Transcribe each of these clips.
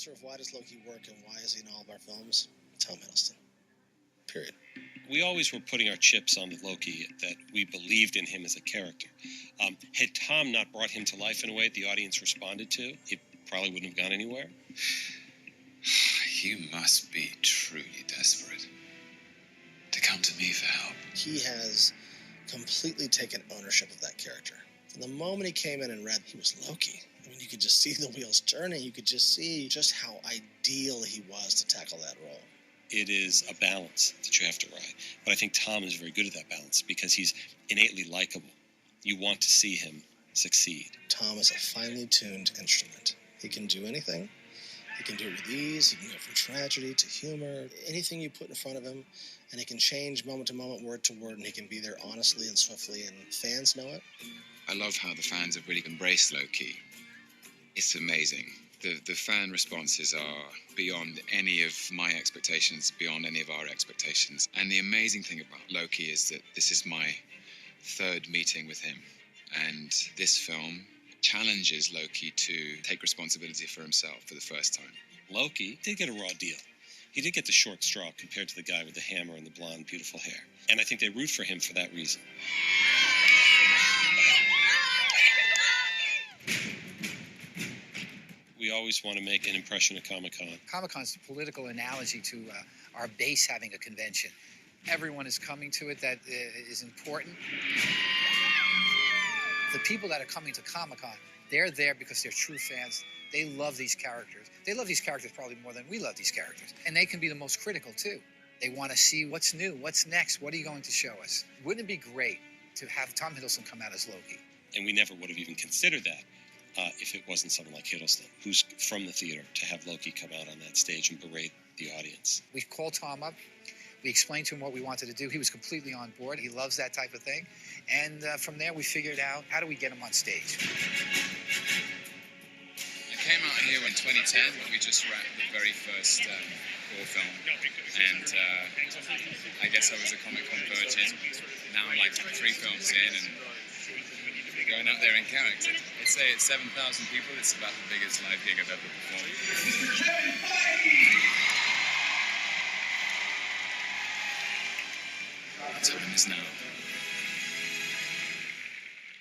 answer of why does Loki work and why is he in all of our films? Tom Hiddleston. Period. We always were putting our chips on the Loki that we believed in him as a character. Had Tom not brought him to life in a way the audience responded to, it probably wouldn't have gone anywhere. You must be truly desperate to come to me for help. He has completely taken ownership of that character. From the moment he came in and read, he was Loki. I mean, you could just see the wheels turning. You could just see just how ideal he was to tackle that role. It is a balance that you have to write. But I think Tom is very good at that balance because he's innately likable. You want to see him succeed. Tom is a finely tuned instrument. He can do anything. He can do it with ease. He can go from tragedy to humor. Anything you put in front of him, and he can change moment to moment, word to word, and he can be there honestly and swiftly, and fans know it. I love how the fans have really embraced Loki. It's amazing. The fan responses are beyond any of my expectations, beyond any of our expectations. And the amazing thing about Loki is that this is my third meeting with him. And this film challenges Loki to take responsibility for himself for the first time. Loki did get a raw deal. He did get the short straw compared to the guy with the hammer and the blonde, beautiful hair. And I think they root for him for that reason. We always want to make an impression at Comic-Con. Comic-Con's a political analogy to our base having a convention. Everyone is coming to it that is important. The people that are coming to Comic-Con, they're there because they're true fans. They love these characters. They love these characters probably more than we love these characters. And they can be the most critical, too. They want to see what's new, what's next, what are you going to show us? Wouldn't it be great to have Tom Hiddleston come out as Loki? And we never would have even considered that if it wasn't someone like Hiddleston, who's from the theater, to have Loki come out on that stage and berate the audience. We called Tom up. We explained to him what we wanted to do. He was completely on board. He loves that type of thing. And from there, we figured out, how do we get him on stage? I came out here in 2010. We just wrapped the very first war film. And I guess I was a Comic-Con virgin. Now I'm like 3 films in and going out there in character. I'd say it's 7,000 people. It's about the biggest live gig I've ever performed. The time is now.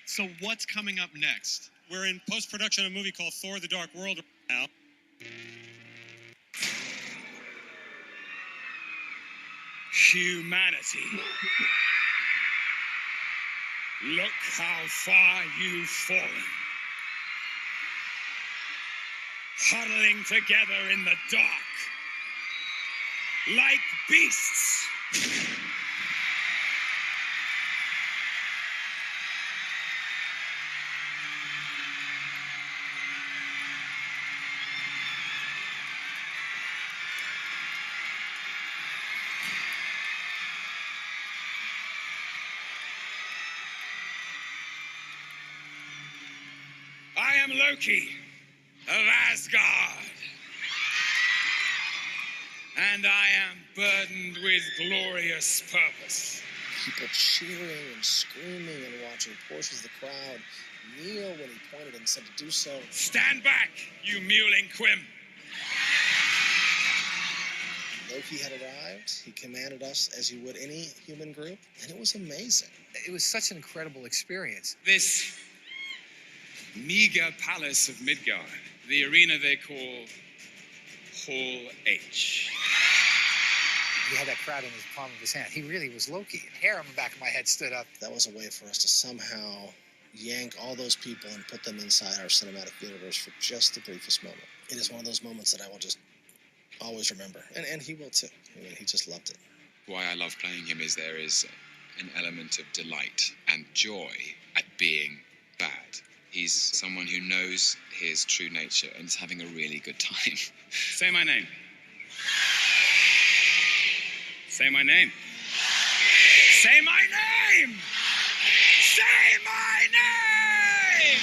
So what's coming up next? We're in post-production of a movie called Thor: The Dark World right now. Humanity. Look how far you've fallen. Huddling together in the dark. Like beasts. I am Loki of Asgard, and I am burdened with glorious purpose. People cheering and screaming and watching portions of the crowd kneel when he pointed and said to do so. Stand back, you mewling quim. Loki had arrived. He commanded us as he would any human group, and it was amazing. It was such an incredible experience. This meager palace of Midgard, the arena they call Hall H. He had that crowd in his palm of his hand. He really was Loki. Hair on the back of my head stood up. That was a way for us to somehow yank all those people and put them inside our cinematic universe for just the briefest moment. It is one of those moments that I will just always remember. And he will too. I mean, he just loved it. Why I love playing him is there is an element of delight and joy at being bad. He's someone who knows his true nature and is having a really good time. Say my name. Say my name. Say my name! Say my name!